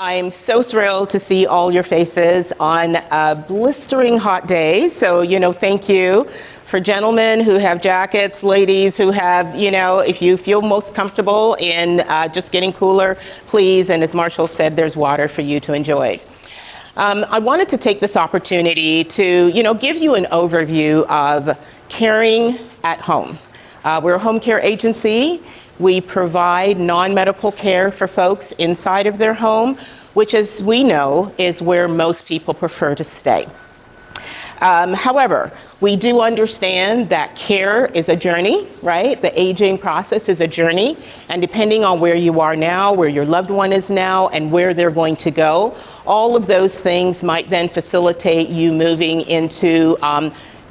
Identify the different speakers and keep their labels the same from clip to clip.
Speaker 1: I'm so thrilled to see all your faces on a blistering hot day. So, thank you. For gentlemen who have jackets, ladies who have, if you feel most comfortable in just getting cooler, please. And as Marshall said, there's water for you to enjoy. I wanted to take this opportunity to, give you an overview of caring at home. We're a home care agency. We provide non-medical care for folks inside of their home, which, as we know, is where most people prefer to stay. However, we do understand that care is a journey, right? The aging process is a journey, and depending on where you are now, where your loved one is now, and where they're going to go, all of those things might then facilitate you moving into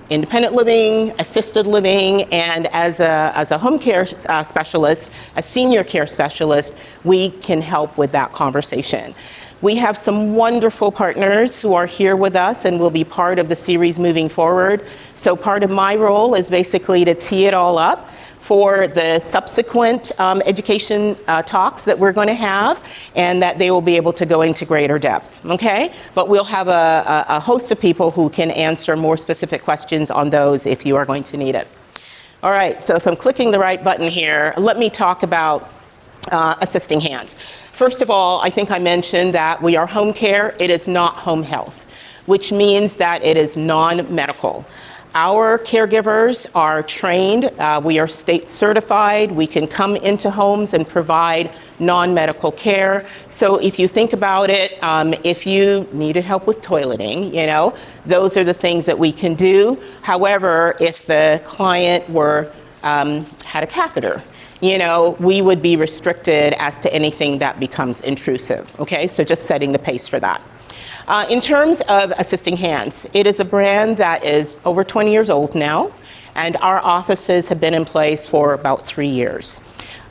Speaker 1: independent living, assisted living, and as a home care specialist, a senior care specialist, we can help with that conversation. We have some wonderful partners who are here with us and will be part of the series moving forward. So part of my role is basically to tee it all up for the subsequent education talks that we're going to have, and that they will be able to go into greater depth, okay? But we'll have a host of people who can answer more specific questions on those if you are going to need it. All right, so if I'm clicking the right button here, let me talk about assisting hands. First of all, I think I mentioned that we are home care. It is not home health, which means that it is non-medical. Our caregivers are trained. We are state certified. We can come into homes and provide non-medical care. So if you think about it, if you needed help with toileting, those are the things that we can do. However, if the client had a catheter, we would be restricted as to anything that becomes intrusive, okay? So just setting the pace for that. In terms of Assisting Hands, it is a brand that is over 20 years old now, and our offices have been in place for about 3 years.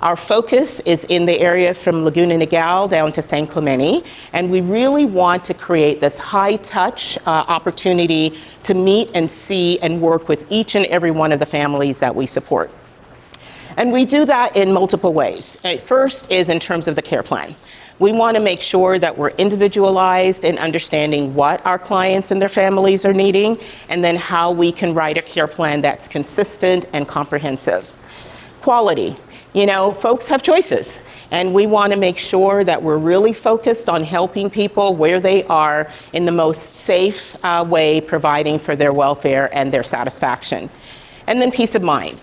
Speaker 1: Our focus is in the area from Laguna Niguel down to San Clemente, and we really want to create this high-touch opportunity to meet and see and work with each and every one of the families that we support. And we do that in multiple ways. First is in terms of the care plan. We want to make sure that we're individualized in understanding what our clients and their families are needing, and then how we can write a care plan that's consistent and comprehensive. Quality. Folks have choices, and we want to make sure that we're really focused on helping people where they are in the most safe way, providing for their welfare and their satisfaction. And then peace of mind.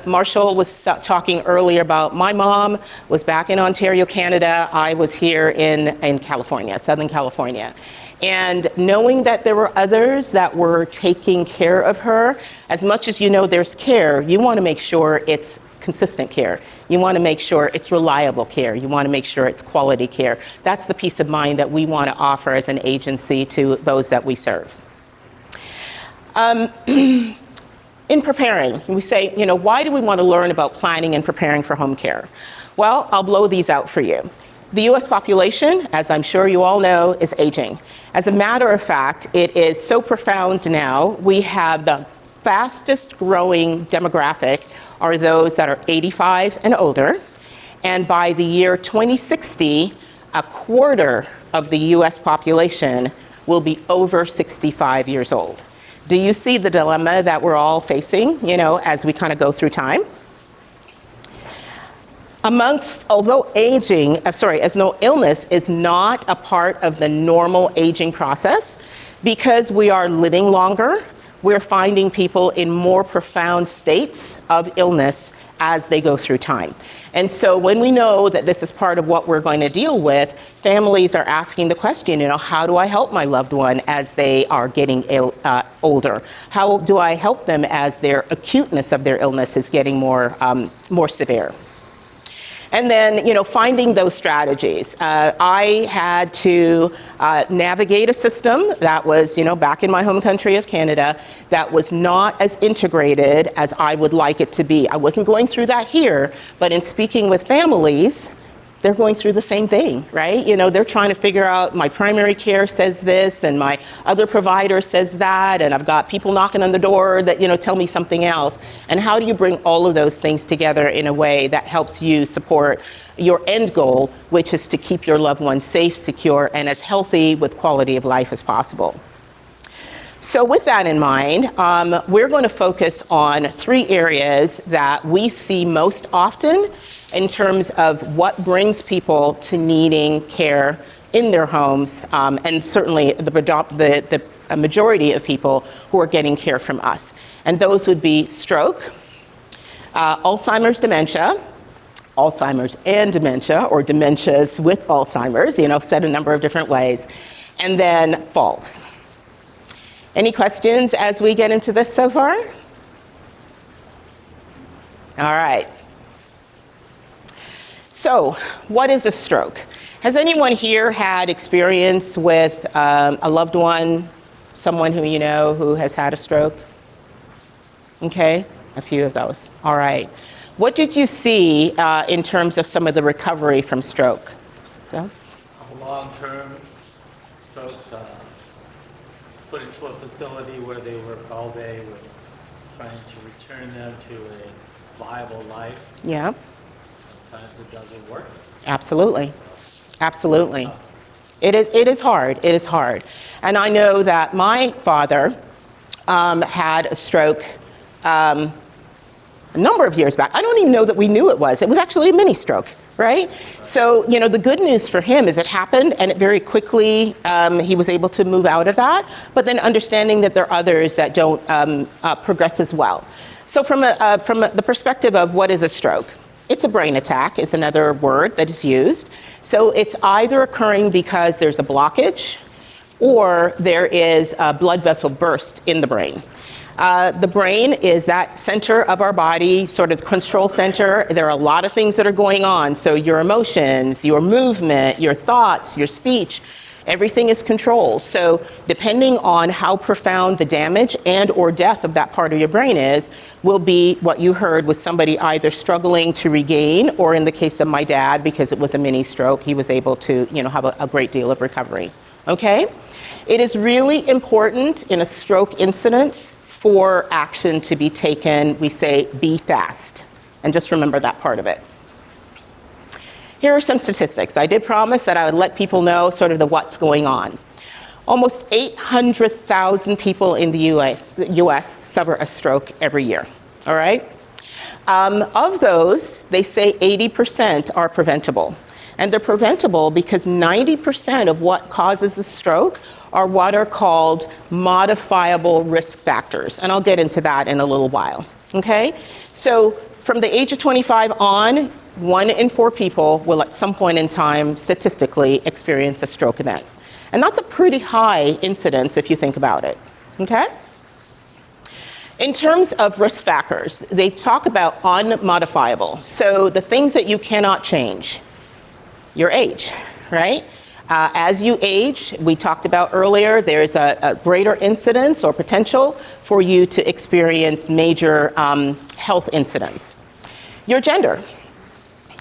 Speaker 1: Marshall was talking earlier about my mom was back in Ontario, Canada. I was here in California, Southern California. And knowing that there were others that were taking care of her, as much as there's care, you want to make sure it's consistent care. You want to make sure it's reliable care. You want to make sure it's quality care. That's the peace of mind that we want to offer as an agency to those that we serve. In preparing, we say, why do we want to learn about planning and preparing for home care? Well, I'll blow these out for you. The U.S. population, as I'm sure you all know, is aging. As a matter of fact, it is so profound now. We have the fastest growing demographic are those that are 85 and older. And by the year 2060, a quarter of the U.S. population will be over 65 years old. Do you see the dilemma that we're all facing, as we kind of go through time? Although illness is not a part of the normal aging process, because we are living longer, we're finding people in more profound states of illness as they go through time. And so when we know that this is part of what we're going to deal with, families are asking the question, how do I help my loved one as they are getting older? How do I help them as their acuteness of their illness is getting more severe? And then, finding those strategies. I had to navigate a system that was, back in my home country of Canada, that was not as integrated as I would like it to be. I wasn't going through that here, but in speaking with families, they're going through the same thing, right? They're trying to figure out, my primary care says this, and my other provider says that, and I've got people knocking on the door that, tell me something else. And how do you bring all of those things together in a way that helps you support your end goal, which is to keep your loved ones safe, secure, and as healthy with quality of life as possible? So with that in mind, we're going to focus on 3 areas that we see most often in terms of what brings people to needing care in their homes, and certainly the majority of people who are getting care from us. And those would be stroke, Alzheimer's and dementia, or dementias with Alzheimer's, said a number of different ways, and then falls. Any questions as we get into this so far? All right. So, what is a stroke? Has anyone here had experience with a loved one, someone who you know who has had a stroke? Okay, a few of those. All right. What did you see in terms of some of the recovery from stroke? Yeah?
Speaker 2: A long-term stroke, put into a facility where they were all day, with trying to return them to a viable life.
Speaker 1: Yeah.
Speaker 2: Sometimes it doesn't work.
Speaker 1: Absolutely. Absolutely. It is hard. It is hard. And I know that my father had a stroke a number of years back. I don't even know that we knew it was. It was actually a mini stroke, right? So, the good news for him is it happened, and it very quickly, he was able to move out of that, but then understanding that there are others that don't progress as well. So from the perspective of what is a stroke, it's a brain attack is another word that is used. So it's either occurring because there's a blockage or there is a blood vessel burst in the brain. The brain is that center of our body, sort of control center. There are a lot of things that are going on. So your emotions, your movement, your thoughts, your speech, everything is controlled. So depending on how profound the damage and or death of that part of your brain is, will be what you heard with somebody either struggling to regain, or in the case of my dad, because it was a mini stroke, he was able to, have a great deal of recovery. Okay? It is really important in a stroke incident for action to be taken. We say be fast, and just remember that part of it. Here are some statistics. I did promise that I would let people know sort of the what's going on. Almost 800,000 people in the US suffer a stroke every year, all right? Of those, they say 80% are preventable. And they're preventable because 90% of what causes a stroke are what are called modifiable risk factors. And I'll get into that in a little while, okay? So from the age of 25 on, 1 in 4 people will at some point in time statistically experience a stroke event. And that's a pretty high incidence if you think about it, okay? In terms of risk factors, they talk about unmodifiable. So the things that you cannot change. Your age, right? As you age, we talked about earlier, there's a greater incidence or potential for you to experience major health incidents. Your gender.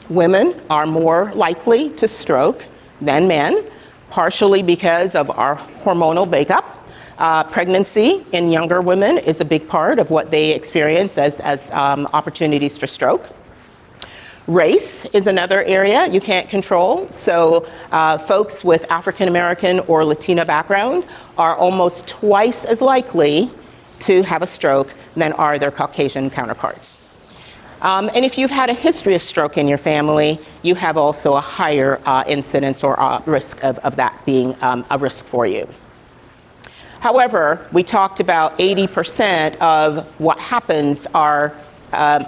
Speaker 1: Women are more likely to stroke than men, partially because of our hormonal makeup. Pregnancy in younger women is a big part of what they experience as opportunities for stroke. Race is another area you can't control. So folks with African American or Latino background are almost twice as likely to have a stroke than are their Caucasian counterparts. And if you've had a history of stroke in your family, you have also a higher incidence or risk of that being a risk for you. However, we talked about 80% of what happens are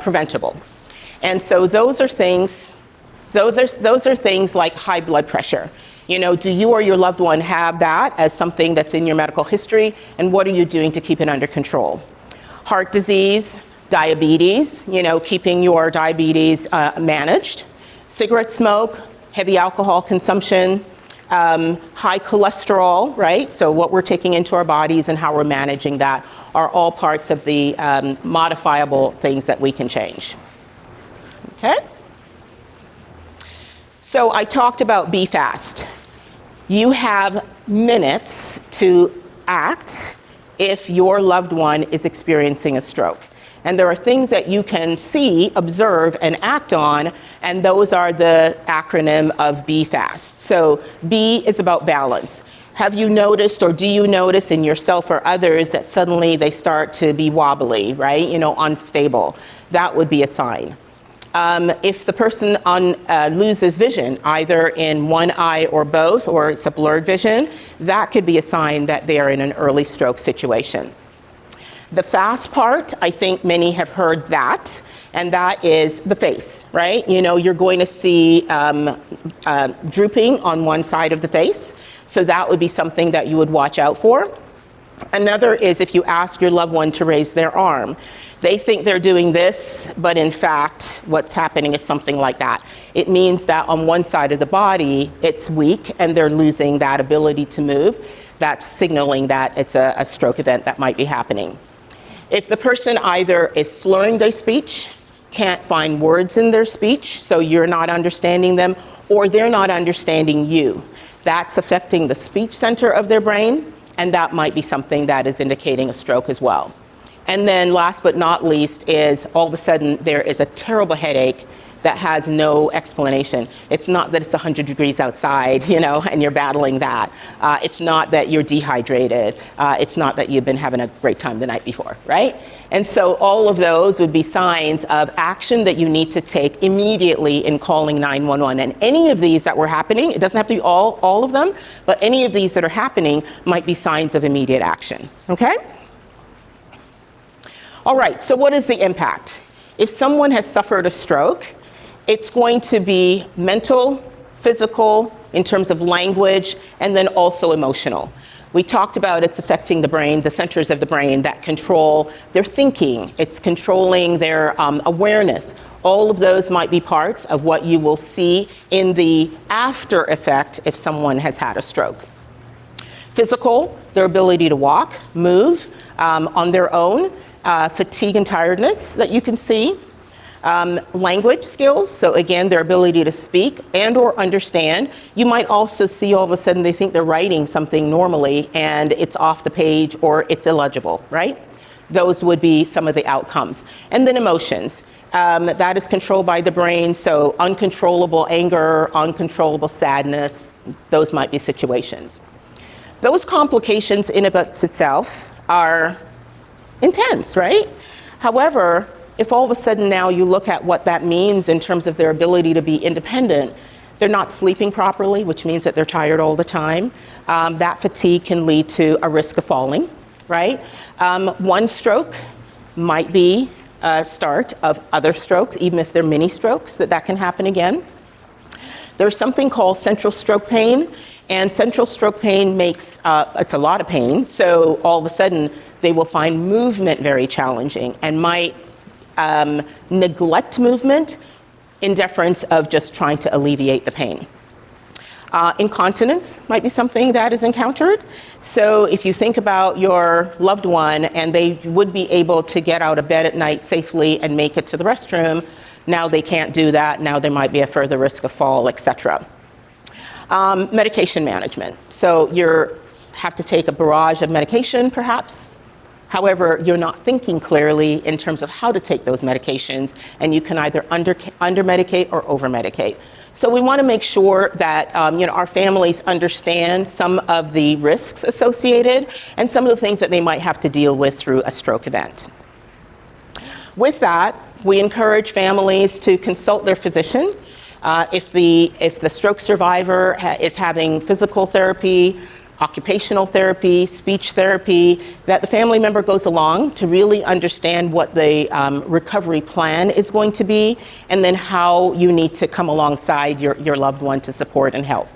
Speaker 1: preventable. And so those are things like high blood pressure. Do you or your loved one have that as something that's in your medical history? And what are you doing to keep it under control? Heart disease, diabetes, keeping your diabetes managed. Cigarette smoke, heavy alcohol consumption, high cholesterol, right? So what we're taking into our bodies and how we're managing that are all parts of the modifiable things that we can change. Okay? So I talked about be fast. You have minutes to act if your loved one is experiencing a stroke. And there are things that you can see, observe, and act on, and those are the acronym of be fast. So B is about balance. Have you noticed, or do you notice in yourself or others that suddenly they start to be wobbly, right? Unstable. That would be a sign. If the person loses vision, either in one eye or both, or it's a blurred vision, that could be a sign that they are in an early stroke situation. The fast part, I think many have heard that, and that is the face, right? You're going to see drooping on one side of the face, so that would be something that you would watch out for. Another is if you ask your loved one to raise their arm. They think they're doing this, but in fact, what's happening is something like that. It means that on one side of the body, it's weak and they're losing that ability to move. That's signaling that it's a stroke event that might be happening. If the person either is slurring their speech, can't find words in their speech, so you're not understanding them, or they're not understanding you, that's affecting the speech center of their brain, and that might be something that is indicating a stroke as well. And then last but not least is all of a sudden there is a terrible headache that has no explanation. It's not that it's 100 degrees outside, and you're battling that. It's not that you're dehydrated. It's not that you've been having a great time the night before, right? And so all of those would be signs of action that you need to take immediately in calling 911. And any of these that were happening, it doesn't have to be all of them, but any of these that are happening might be signs of immediate action, okay? All right, so what is the impact? If someone has suffered a stroke, it's going to be mental, physical, in terms of language, and then also emotional. We talked about it's affecting the brain, the centers of the brain that control their thinking. It's controlling their awareness. All of those might be parts of what you will see in the after effect if someone has had a stroke. Physical, their ability to walk, move on their own, fatigue and tiredness that you can see. Language skills, so again, their ability to speak and or understand. You might also see all of a sudden they think they're writing something normally and it's off the page or it's illegible, right? Those would be some of the outcomes. And then emotions. That is controlled by the brain, so uncontrollable anger, uncontrollable sadness, those might be situations. Those complications in and of itself are intense, right? However, if all of a sudden now you look at what that means in terms of their ability to be independent, they're not sleeping properly, which means that they're tired all the time. That fatigue can lead to a risk of falling, right? One stroke might be a start of other strokes, even if they're mini strokes, that can happen again. There's something called central stroke pain, and central stroke pain makes, it's a lot of pain, so all of a sudden they will find movement very challenging and might neglect movement in deference of just trying to alleviate the pain. Incontinence might be something that is encountered. So if you think about your loved one and they would be able to get out of bed at night safely and make it to the restroom, now they can't do that. Now there might be a further risk of fall, etc. Medication management. So you have to take a barrage of medication perhaps. However, you're not thinking clearly in terms of how to take those medications, and you can either under-medicate or over-medicate. So we want to make sure that our families understand some of the risks associated and some of the things that they might have to deal with through a stroke event. With that, we encourage families to consult their physician. If the stroke survivor is having physical therapy, occupational therapy, speech therapy, that the family member goes along to really understand what the recovery plan is going to be, and then how you need to come alongside your loved one to support and help.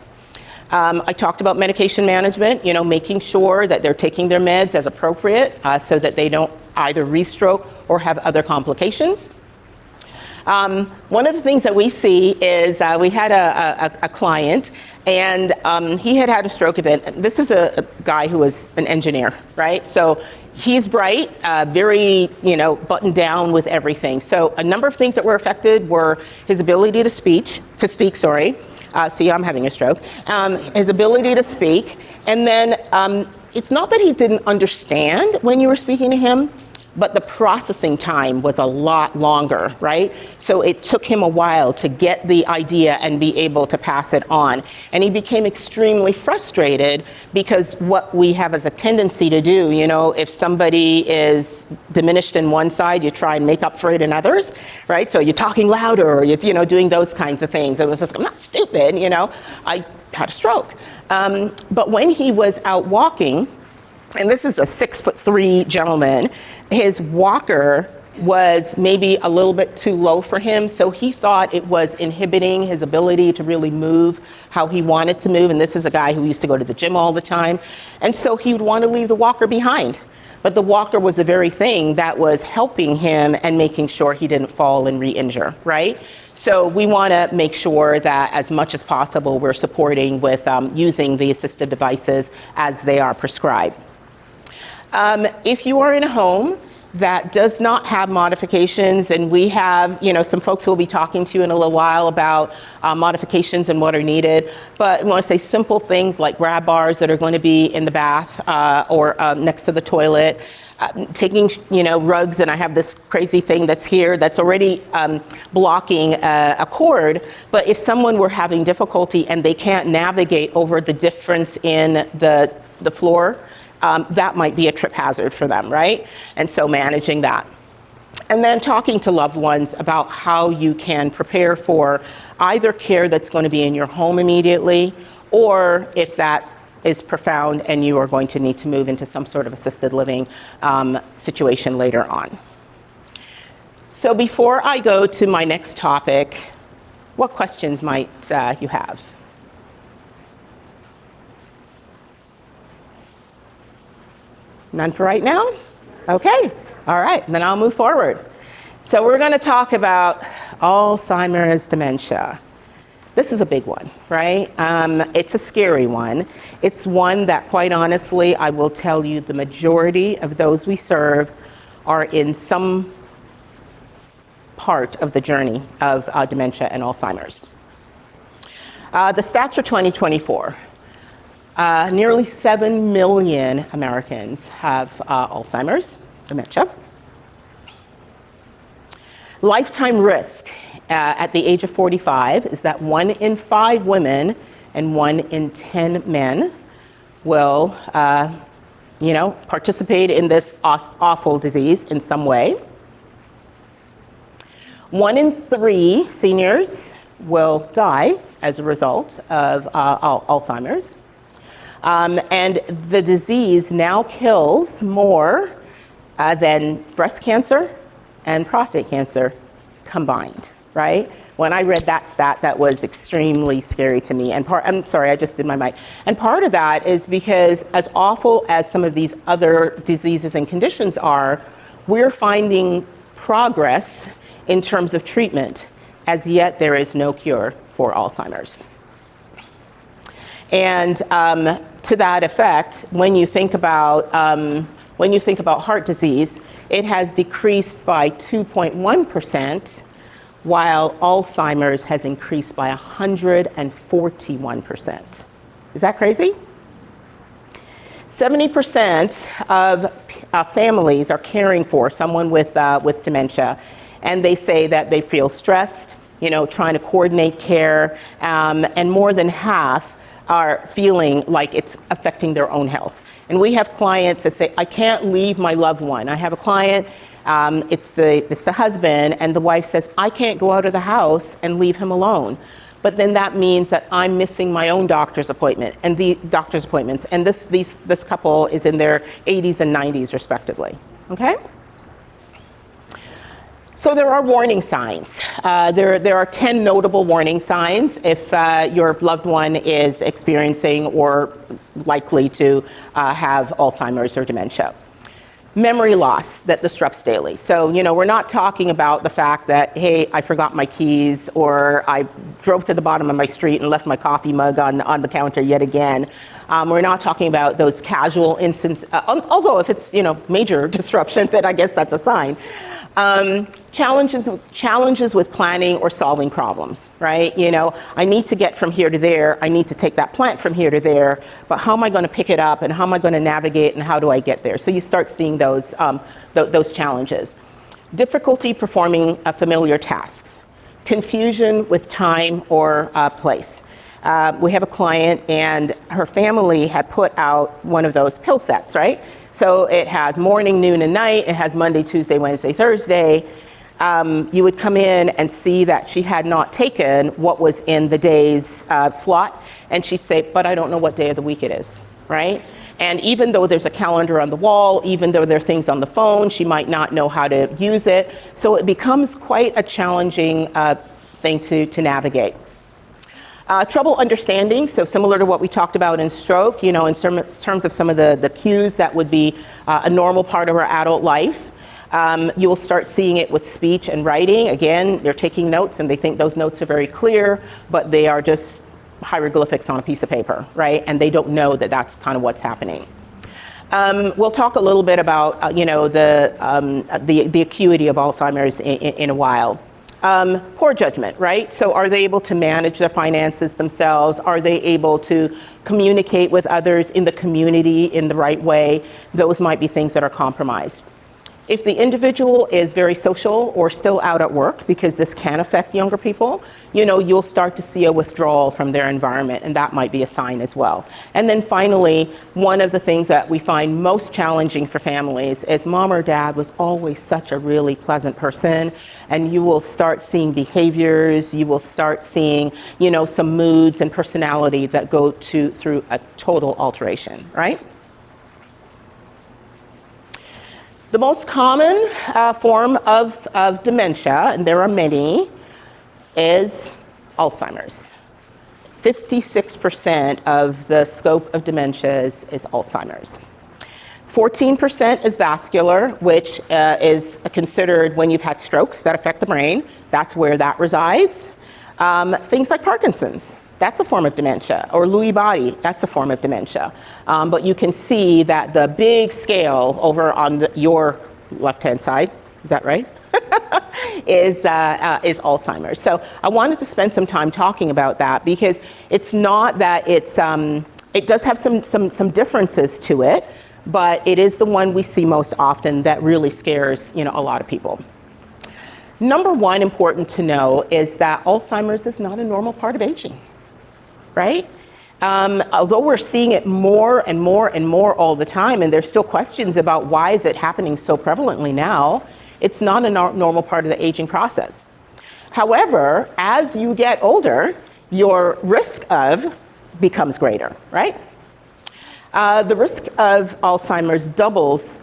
Speaker 1: I talked about medication management, making sure that they're taking their meds as appropriate so that they don't either re-stroke or have other complications. One of the things that we see is we had a client, and he had a stroke event. This is a guy who was an engineer, right? So he's bright, very, buttoned down with everything. So a number of things that were affected were his ability to speak, See, I'm having a stroke. His ability to speak. And then it's not that he didn't understand when you were speaking to him, but the processing time was a lot longer, right? So it took him a while to get the idea and be able to pass it on. And he became extremely frustrated because what we have as a tendency to do, you know, if somebody is diminished in one side, you try and make up for it in others, right? So you're talking louder, or you're, you know, doing those kinds of things. It was just, I'm not stupid, you know, I had a stroke. But when he was out walking, and this is a 6'3" gentleman, his walker was maybe a little bit too low for him, so he thought it was inhibiting his ability to really move how he wanted to move. And this is a guy who used to go to the gym all the time, and so he would want to leave the walker behind. But the walker was the very thing that was helping him and making sure he didn't fall and re-injure, right? So we want to make sure that as much as possible we're supporting with using the assistive devices as they are prescribed. If you are in a home that does not have modifications, and we have, you know, some folks who will be talking to you in a little while about modifications and what are needed, but I want to say simple things like grab bars that are going to be in the bath or next to the toilet, taking, you know, rugs, and I have this crazy thing that's here that's already blocking a cord, but if someone were having difficulty and they can't navigate over the difference in the floor, that might be a trip hazard for them, right? And so managing that. And then talking to loved ones about how you can prepare for either care that's going to be in your home immediately, or if that is profound and you are going to need to move into some sort of assisted living situation later on. So before I go to my next topic, what questions might you have? None for right now? Okay, all right, then I'll move forward. So we're gonna talk about Alzheimer's dementia. This is a big one, right? It's a scary one. It's one that, quite honestly, I will tell you the majority of those we serve are in some part of the journey of dementia and Alzheimer's. The stats for 2024. Nearly 7 million Americans have Alzheimer's, dementia. Lifetime risk at the age of 45 is that 1 in 5 women and 1 in 10 men will, you know, participate in this awful disease in some way. 1 in 3 seniors will die as a result of Alzheimer's. And the disease now kills more than breast cancer and prostate cancer combined, right? When I read that stat, that was extremely scary to me. And I'm sorry, I just did my mic. And part of that is because as awful as some of these other diseases and conditions are, we're finding progress in terms of treatment. As yet, there is no cure for Alzheimer's. And to that effect, when you think about heart disease, it has decreased by 2.1%, while Alzheimer's has increased by 141%. Is that crazy? 70% of families are caring for someone with dementia, and they say that they feel stressed, you know, trying to coordinate care, and more than half are feeling like it's affecting their own health. And we have clients that say, I can't leave my loved one. I have a client, it's the husband, and the wife says, I can't go out of the house and leave him alone. But then that means that I'm missing my own doctor's appointment and the doctor's appointments. And this couple is in their 80s and 90s respectively, okay? So there are warning signs. There are 10 notable warning signs if your loved one is experiencing or likely to have Alzheimer's or dementia. Memory loss that disrupts daily. So, you know, we're not talking about the fact that, hey, I forgot my keys, or I drove to the bottom of my street and left my coffee mug on the counter yet again. We're not talking about those casual instances, although if it's, you know, major disruption, then I guess that's a sign. Challenges with planning or solving problems, right? You know, I need to get from here to there. I need to take that plant from here to there, but how am I going to pick it up and how am I going to navigate and how do I get there? So you start seeing those challenges. Difficulty performing familiar tasks. Confusion with time or place. We have a client and her family had put out one of those pill sets, right? So it has morning, noon, and night. It has Monday, Tuesday, Wednesday, Thursday. You would come in and see that she had not taken what was in the day's slot, and she'd say, but I don't know what day of the week it is, right? And even though there's a calendar on the wall, even though there are things on the phone, she might not know how to use it. So it becomes quite a challenging thing to navigate. Trouble understanding, so similar to what we talked about in stroke, you know, in terms of some of the cues that would be a normal part of our adult life. You will start seeing it with speech and writing. Again, they're taking notes and they think those notes are very clear, but they are just hieroglyphics on a piece of paper, right? And they don't know that that's kind of what's happening. We'll talk a little bit about, you know, the acuity of Alzheimer's in a while. Poor judgment, right? So are they able to manage their finances themselves? Are they able to communicate with others in the community in the right way? Those might be things that are compromised. If the individual is very social or still out at work, because this can affect younger people, you know, you'll start to see a withdrawal from their environment, and that might be a sign as well. And then finally, one of the things that we find most challenging for families is mom or dad was always such a really pleasant person, and you will start seeing behaviors, you will start seeing, you know, some moods and personality that go through a total alteration, right? The most common form of dementia, and there are many, is Alzheimer's. 56% of the scope of dementia is Alzheimer's. 14% is vascular, which is considered when you've had strokes that affect the brain. That's where that resides. Things like Parkinson's, that's a form of dementia, or Lewy body, that's a form of dementia. But you can see that the big scale over on your left-hand side, is that right? is Alzheimer's. So I wanted to spend some time talking about that because it's not that it does have some differences to it, but it is the one we see most often that really scares, you know, a lot of people. Number one, important to know is that Alzheimer's is not a normal part of aging. Right? Although we're seeing it more and more and more all the time, and there's still questions about why is it happening so prevalently now, it's not a normal part of the aging process. However, as you get older, your risk of becomes greater, right? The risk of Alzheimer's doubles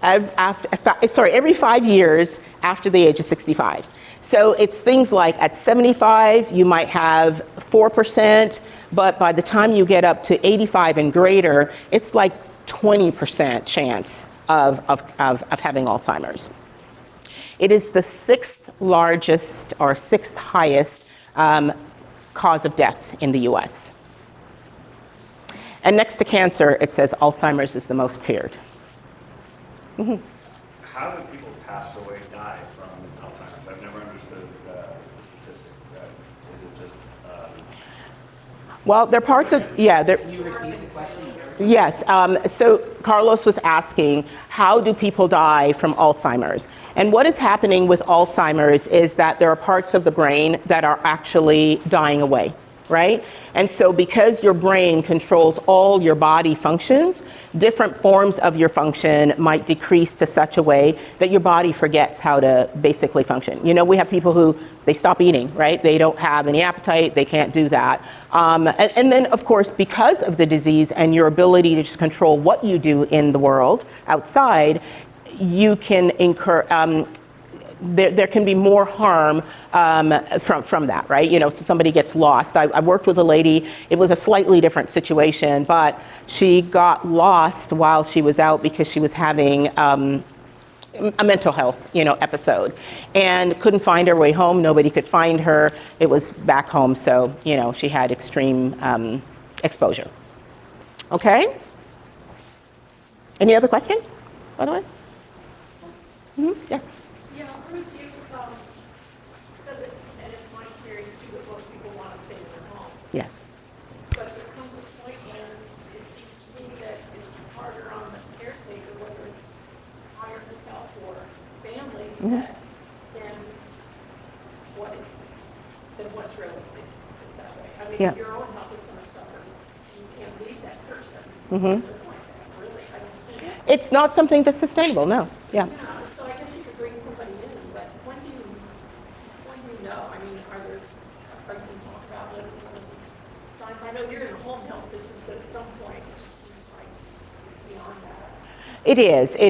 Speaker 1: every 5 years after the age of 65. So it's things like at 75, you might have 4%, but by the time you get up to 85 and greater, it's like 20% chance of having Alzheimer's. It is the sixth largest or sixth highest cause of death in the US. And next to cancer, it says Alzheimer's is the most feared. Mm-hmm.
Speaker 3: How do people pass away, die from Alzheimer's? I've never understood the statistic. Is it just...
Speaker 1: Well, there are parts of, yeah.
Speaker 4: Can you repeat the question?
Speaker 1: Yes, so Carlos was asking, how do people die from Alzheimer's? And what is happening with Alzheimer's is that there are parts of the brain that are actually dying away, right? And so because your brain controls all your body functions, different forms of your function might decrease to such a way that your body forgets how to basically function. You know, we have people who, they stop eating, right? They don't have any appetite, they can't do that. And then, of course, because of the disease and your ability to just control what you do in the world outside, you can incur, there can be more harm from that, right? You know, so somebody gets lost. I worked with a lady, it was a slightly different situation, but she got lost while she was out because she was having a mental health, you know, episode, and couldn't find her way home. Nobody could find her. It was back home, so, you know, she had extreme exposure. Okay? Any other questions, by the way? Mm-hmm. Yes.
Speaker 5: Yeah, I'm with you.
Speaker 1: yes.
Speaker 4: But there comes a point when it seems to me that it's harder on the caretaker, whether it's hired help or family, that than what it, than what's realistic that way. I mean,
Speaker 1: Yeah.
Speaker 4: your own health is going to suffer. You can't leave that person. Like that, really. I don't think.
Speaker 1: It's not something that's sustainable, no, yeah.
Speaker 4: Yeah, so I guess you could bring somebody in, but when do you know? I mean, are you talk about it, one of these signs? I know you're in the home health business, but at some point, it just seems like it's beyond that.
Speaker 1: It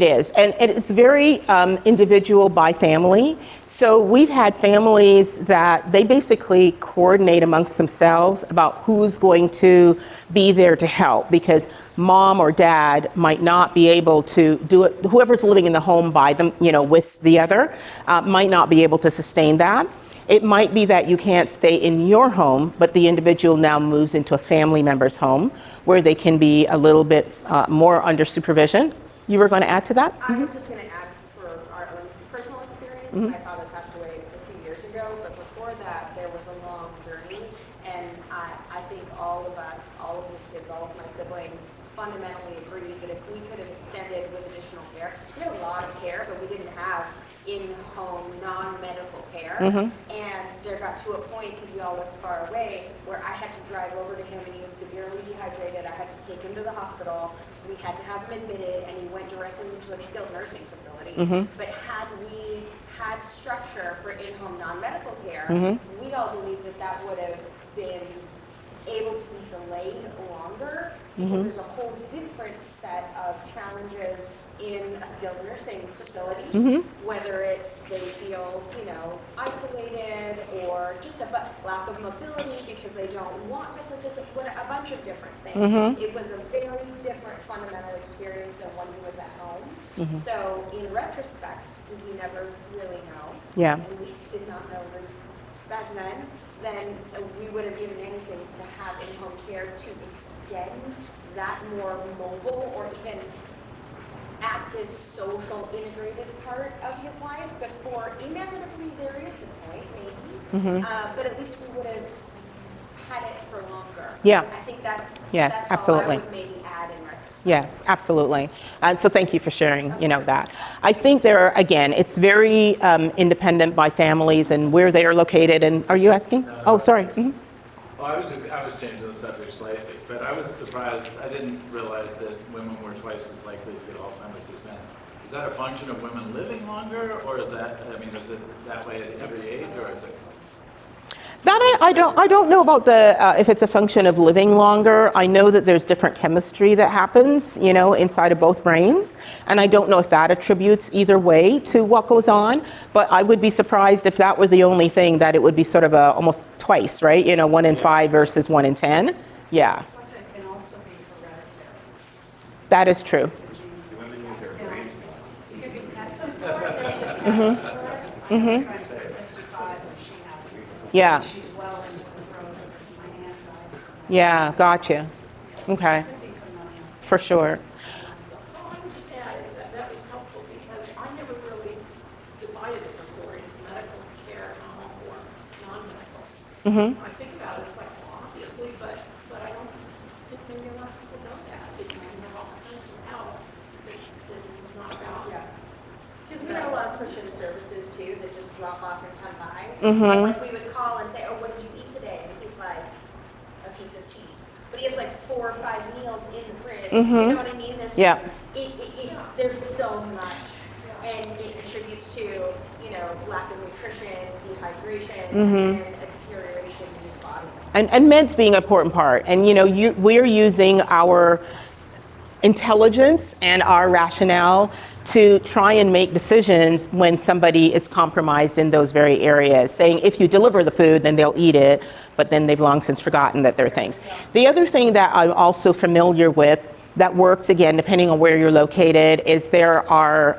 Speaker 1: is. And it's very individual by family. So we've had families that they basically coordinate amongst themselves about who's going to be there to help, because mom or dad might not be able to do it. Whoever's living in the home by them, with the other, might not be able to sustain that. It might be that you can't stay in your home, but the individual now moves into a family member's home where they can be a little bit more under supervision. You were going to add to that?
Speaker 5: I was just going to add for our own personal experience. My father passed away a few years ago, but before that, there was a long journey. And I think all of us, all of his kids, all of my siblings fundamentally agreed that if we could have extended with additional care, we had a lot of care, but we didn't have in-home, non-medical care. And there got to a point, because we all lived far away, where I had to drive over to him and he was severely dehydrated. I had to take him to the hospital. We had to have him admitted, and he went directly into a skilled nursing facility. But had we had structure for in-home non-medical care, we all believe that that would have been able to be delayed longer, because there's a whole different set of challenges in a skilled nursing facility, whether it's they feel, isolated, or just a lack of mobility because they don't want to participate, a bunch of different things. It was a very different fundamental experience than when he was at home. So in retrospect, because we never really know, and we did not know back then we would have given anything to have in-home care to extend that more mobile or even active social integrated part of his life before. Inevitably there is a point, maybe, but at least we would have had it for longer. I think that's
Speaker 1: absolutely.
Speaker 5: all I would maybe add in retrospect.
Speaker 1: Yes, absolutely. And so thank you for sharing, that. I think again, it's very independent by families and where they are located. And are you asking? Oh, sorry.
Speaker 6: Well, I was changing the subject slightly, but I was surprised. I didn't realize that women were twice as likely to get Alzheimer's as men. Is that a function of women living longer, or is it that way at every age, or is it?
Speaker 1: That I don't know about if it's a function of living longer. I know that there's different chemistry that happens, inside of both brains, and I don't know if that attributes either way to what goes on. But I would be surprised if that was the only thing, that it would be sort of almost twice, right? 1 in 5 versus 1 in 10. Yeah.
Speaker 4: Plus, it can also be hereditary.
Speaker 1: That is true.
Speaker 3: Women use their brains more.
Speaker 4: You could be tested for it. There's a test for it. I'm trying to 55 and she has it.
Speaker 1: Yeah.
Speaker 4: She's well into the throes of my aunt died.
Speaker 1: Yeah. Gotcha. Okay.
Speaker 4: Could be familial.
Speaker 1: For sure.
Speaker 4: So I would just add that was helpful because I never really divided it before into medical care or non-medical. When I think about it, it's like, well, obviously, but I don't think maybe a lot of people know that. They can have all kinds of help that's not about.
Speaker 5: Because we had a lot of push-in services too that just drop off and come by. Like we would call and say, "Oh, what did you eat today?" And he's like, "A piece of cheese." But he has like 4 or 5 meals in the fridge. You know what I mean? There's there's so much, and it contributes to lack of nutrition, dehydration, and a deterioration in his body.
Speaker 1: And meds being an important part. And we're using our intelligence and our rationale to try and make decisions when somebody is compromised in those very areas, saying if you deliver the food, then they'll eat it, but then they've long since forgotten that there are things. The other thing that I'm also familiar with that works, again, depending on where you're located, is there are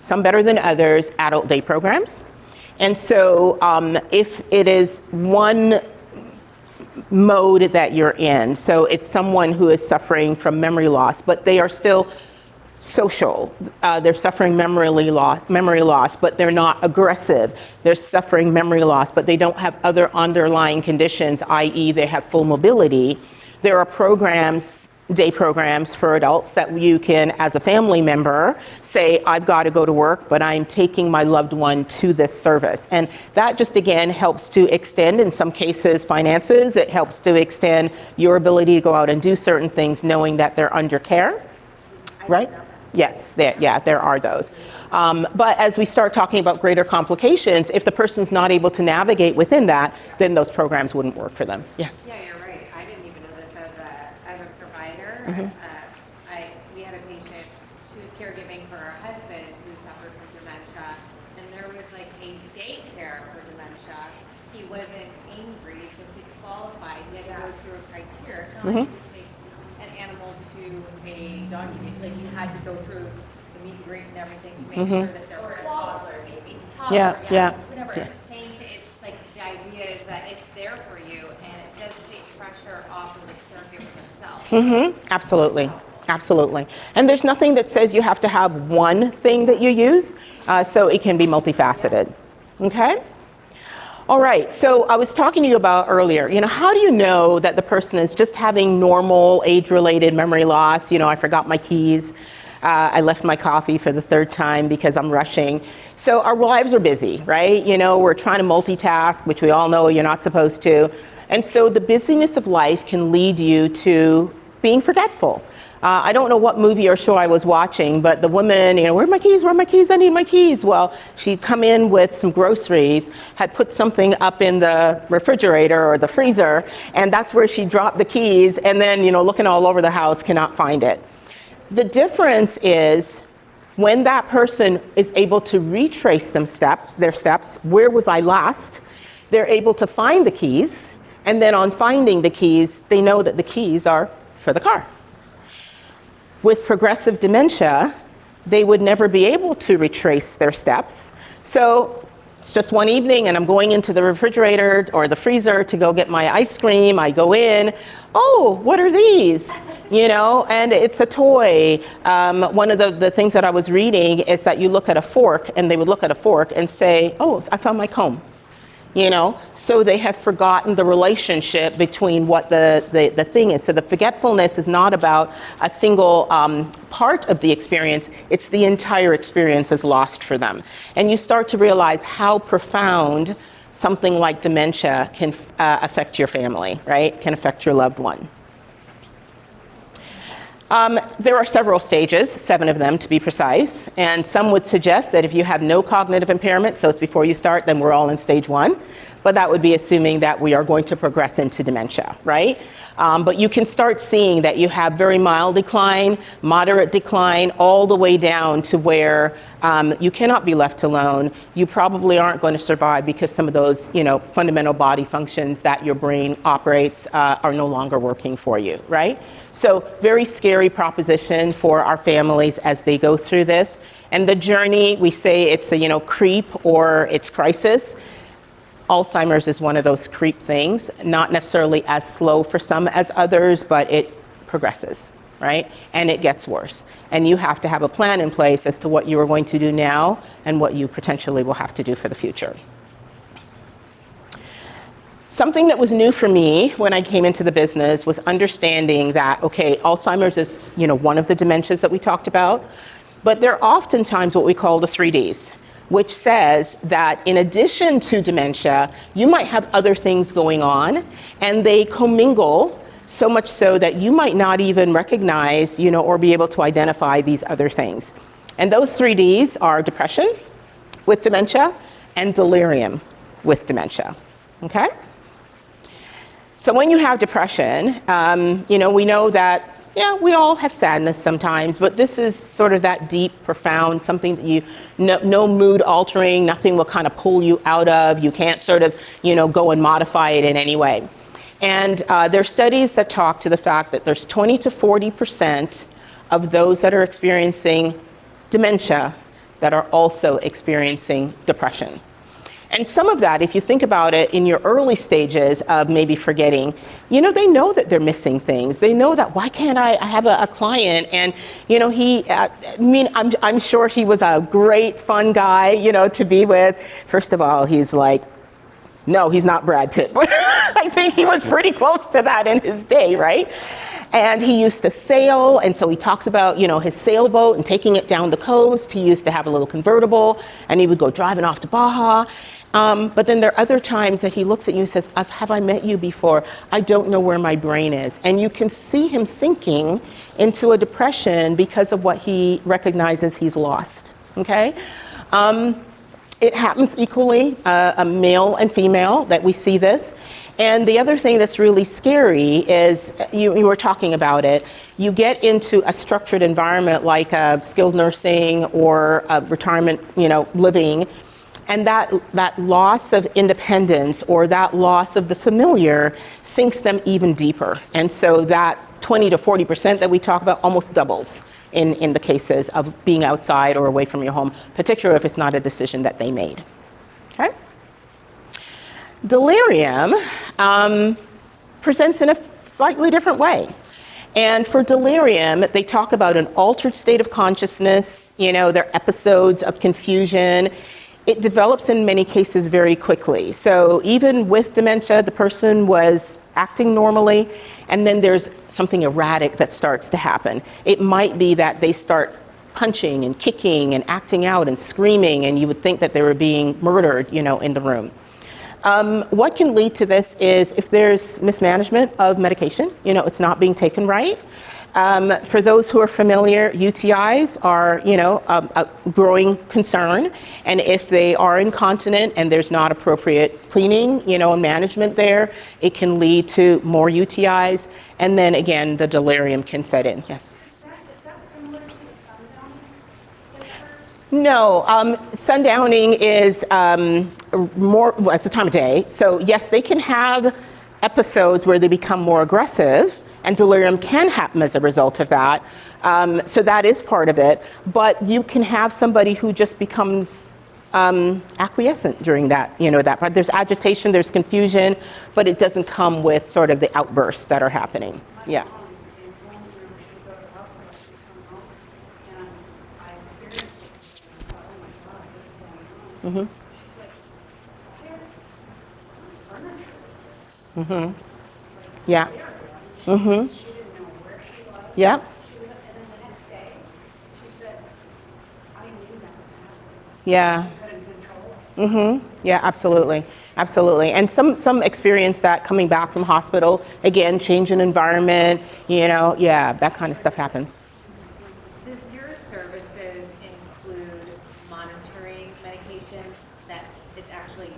Speaker 1: some better than others, adult day programs. And so if it is one mode that you're in, so it's someone who is suffering from memory loss, but they are still social. They're suffering memory loss, but they're not aggressive. They're suffering memory loss, but they don't have other underlying conditions, i.e. they have full mobility. There are programs, day programs for adults that you can, as a family member, say, I've got to go to work, but I'm taking my loved one to this service. And that just, again, helps to extend, in some cases, finances. It helps to extend your ability to go out and do certain things knowing that they're under care, right? Yes, there are those. But as we start talking about greater complications, if the person's not able to navigate within that, then those programs wouldn't work for them. Yes?
Speaker 7: Yeah, you're right. I didn't even know this as a provider. We had a patient, she was caregiving for her husband who suffered from dementia, and there was like a daycare for dementia. He wasn't angry, so he qualified. He had to go through a criteria, kind of like you would take an animal to a doggy day. Like you had to go through the meet and greet and everything to make sure that there were a toddler, maybe. Whatever. It's the same thing. It's like the idea is that it's there for you, and it does take pressure off of the caregiver themselves.
Speaker 1: Absolutely. Absolutely. And there's nothing that says you have to have one thing that you use, so it can be multifaceted. Okay? All right, so I was talking to you about earlier, how do you know that the person is just having normal age-related memory loss? I forgot my keys. I left my coffee for the third time because I'm rushing. So our lives are busy, right? We're trying to multitask, which we all know you're not supposed to. And so the busyness of life can lead you to being forgetful. I don't know what movie or show I was watching, but the woman, where are my keys? Where are my keys? I need my keys. Well, she'd come in with some groceries, had put something up in the refrigerator or the freezer, and that's where she dropped the keys, and then, looking all over the house, cannot find it. The difference is when that person is able to retrace their steps, where was I last? They're able to find the keys, and then on finding the keys, they know that the keys are for the car. With progressive dementia, they would never be able to retrace their steps. So it's just one evening and I'm going into the refrigerator or the freezer to go get my ice cream. I go in, oh, what are these? And it's a toy. One of the things that I was reading is that you look at a fork, and they would look at a fork and say, oh, I found my comb. So they have forgotten the relationship between what the thing is. So the forgetfulness is not about a single part of the experience, it's the entire experience is lost for them. And you start to realize how profound something like dementia can affect your family, right? Can affect your loved one. There are several stages, 7 of them to be precise, and some would suggest that if you have no cognitive impairment, so it's before you start, then we're all in stage 1, but that would be assuming that we are going to progress into dementia, right? But you can start seeing that you have very mild decline, moderate decline, all the way down to where you cannot be left alone. You probably aren't going to survive because some of those, fundamental body functions that your brain operates are no longer working for you, right? So very scary proposition for our families as they go through this. And the journey, we say it's a, creep or it's crisis. Alzheimer's is one of those creep things, not necessarily as slow for some as others, but it progresses, right? And it gets worse. And you have to have a plan in place as to what you are going to do now and what you potentially will have to do for the future. Something that was new for me when I came into the business was understanding that, okay, Alzheimer's is, one of the dementias that we talked about, but there are oftentimes what we call the 3Ds, which says that in addition to dementia, you might have other things going on, and they commingle so much so that you might not even recognize, or be able to identify these other things. And those 3Ds are depression with dementia and delirium with dementia, okay? So when you have depression, we know that, we all have sadness sometimes, but this is sort of that deep, profound, something that no mood altering, nothing will kind of pull you out of. You can't sort of, go and modify it in any way. And there are studies that talk to the fact that there's 20 to 40% of those that are experiencing dementia that are also experiencing depression. And some of that, if you think about it, in your early stages of maybe forgetting, they know that they're missing things. They know that, why can't I have a client, and I'm sure he was a great, fun guy, to be with. First of all, he's like, no, he's not Brad Pitt, but I think he was pretty close to that in his day, right? And he used to sail, and so he talks about, his sailboat and taking it down the coast. He used to have a little convertible, and he would go driving off to Baja. But then there are other times that he looks at you and says, have I met you before? I don't know where my brain is. And you can see him sinking into a depression because of what he recognizes he's lost, okay? It happens equally, a male and female, that we see this. And the other thing that's really scary is, you were talking about it, you get into a structured environment like skilled nursing or retirement, living, and that loss of independence or that loss of the familiar sinks them even deeper. And so that 20 to 40% that we talk about almost doubles in the cases of being outside or away from your home, particularly if it's not a decision that they made. Okay? Delirium presents in a slightly different way. And for delirium, they talk about an altered state of consciousness, there are episodes of confusion. It develops in many cases very quickly. So even with dementia, the person was acting normally, and then there's something erratic that starts to happen. It might be that they start punching and kicking and acting out and screaming, and you would think that they were being murdered, in the room. What can lead to this is if there's mismanagement of medication, it's not being taken right. For those who are familiar, UTIs are, a growing concern. And if they are incontinent and there's not appropriate cleaning, and management there, it can lead to more UTIs. And then again, the delirium can set in. Yes?
Speaker 8: Is that similar to the sundowning that occurs?
Speaker 1: No, sundowning is more, it's the time of day. So yes, they can have episodes where they become more aggressive, and delirium can happen as a result of that. So that is part of it. But you can have somebody who just becomes acquiescent during that, that part. There's agitation, there's confusion, but it doesn't come with sort of the outbursts that are happening. Yeah. Mm-hmm.
Speaker 8: She said, where whose furniture is this?
Speaker 1: Mm-hmm. Yeah.
Speaker 8: Mm-hmm. She didn't know where she was.
Speaker 1: Yeah.
Speaker 8: And then the next day, she said, I knew that was happening.
Speaker 1: Yeah.
Speaker 8: She couldn't control it.
Speaker 1: Mm-hmm. Yeah, absolutely. Absolutely. And some experience that coming back from hospital, again, change in environment, that kind of stuff happens.
Speaker 7: Does your services include monitoring medication that it's actually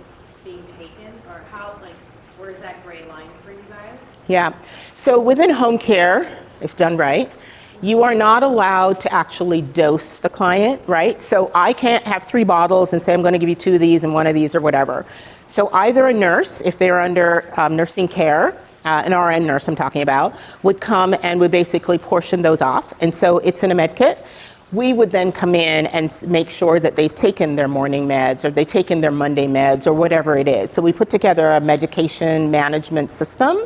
Speaker 7: being taken, or where's that gray line for you guys?
Speaker 1: Yeah. So within home care, if done right, you are not allowed to actually dose the client, right? So I can't have 3 bottles and say, I'm going to give you 2 of these and 1 of these or whatever. So either a nurse, if they're under nursing care, an RN nurse I'm talking about, would come and would basically portion those off. And so it's in a med kit. We would then come in and make sure that they've taken their morning meds or they've taken their Monday meds or whatever it is. So we put together a medication management system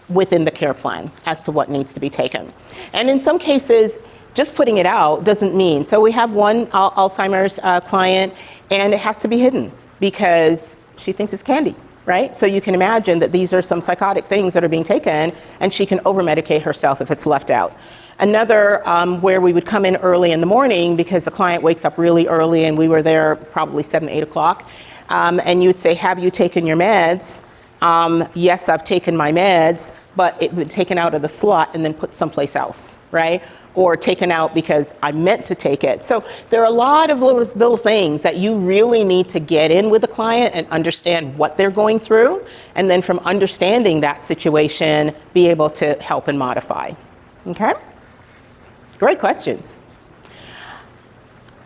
Speaker 1: within the care plan as to what needs to be taken. And in some cases, just putting it out doesn't mean. So we have one Alzheimer's client, and it has to be hidden because she thinks it's candy, right? So you can imagine that these are some psychotic things that are being taken, and she can over-medicate herself if it's left out. Another where we would come in early in the morning because the client wakes up really early, and we were there probably 7, 8 o'clock, and you would say, have you taken your meds? Yes, I've taken my meds, but it would be taken out of the slot and then put someplace else, right? Or taken out because I meant to take it. So there are a lot of little things that you really need to get in with the client and understand what they're going through. And then from understanding that situation, be able to help and modify. Okay? Great questions.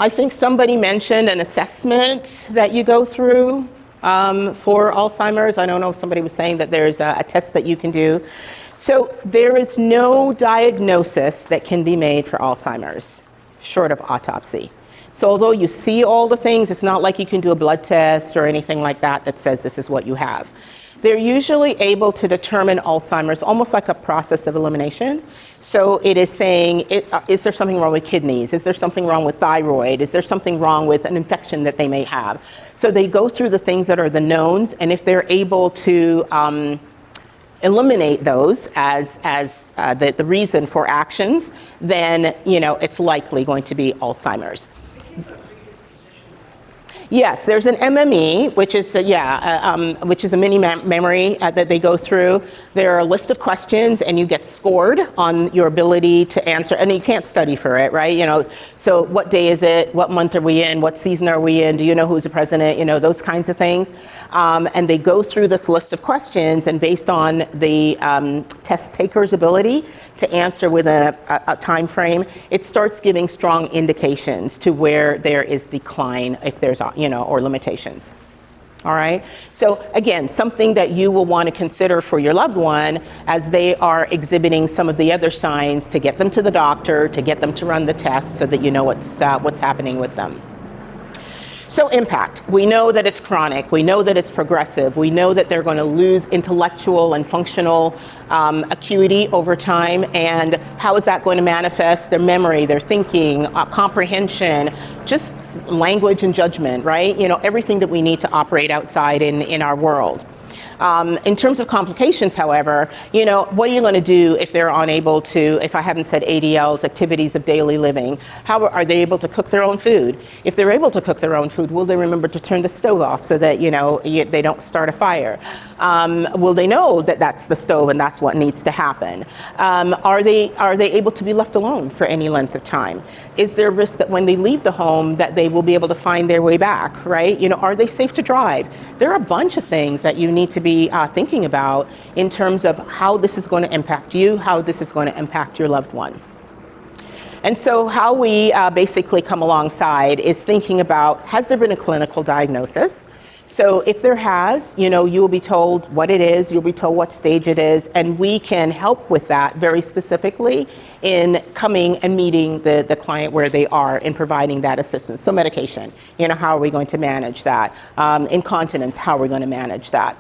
Speaker 1: I think somebody mentioned an assessment that you go through for Alzheimer's. I don't know if somebody was saying that there's a test that you can do. So there is no diagnosis that can be made for Alzheimer's short of autopsy. So although you see all the things, it's not like you can do a blood test or anything like that that says this is what you have. They're usually able to determine Alzheimer's almost like a process of elimination. So it is saying, is there something wrong with kidneys? Is there something wrong with thyroid? Is there something wrong with an infection that they may have? So they go through the things that are the knowns, and if they're able to eliminate those as the reason for actions, then it's likely going to be Alzheimer's. Yes, there's an MME, which is which is a mini memory that they go through. There are a list of questions, and you get scored on your ability to answer. And you can't study for it, right? So what day is it? What month are we in? What season are we in? Do you know who's the president? Those kinds of things. And they go through this list of questions, and based on the test taker's ability to answer within a time frame, it starts giving strong indications to where there is decline, if there's or limitations. All right. So again, something that you will want to consider for your loved one as they are exhibiting some of the other signs, to get them to the doctor, to get them to run the test, so that you know what's happening with them. So impact. We know that it's chronic. We know that it's progressive. We know that they're going to lose intellectual and functional acuity over time. And how is that going to manifest? Their memory, their thinking, comprehension, just language and judgment, right? Everything that we need to operate outside in our world. In terms of complications, however, what are you going to do if they're unable to, if I haven't said ADLs, activities of daily living? How are they able to cook their own food? If they're able to cook their own food, will they remember to turn the stove off so that, they don't start a fire? Will they know that that's the stove and that's what needs to happen? Are they able to be left alone for any length of time? Is there a risk that when they leave the home that they will be able to find their way back, right? Are they safe to drive? There are a bunch of things that you need to be thinking about in terms of how this is going to impact you, how this is going to impact your loved one. And so how we basically come alongside is thinking about, has there been a clinical diagnosis? So if there has, you will be told what it is, you'll be told what stage it is, and we can help with that very specifically in coming and meeting the client where they are and providing that assistance. So medication, how are we going to manage that? Incontinence, how are we going to manage that?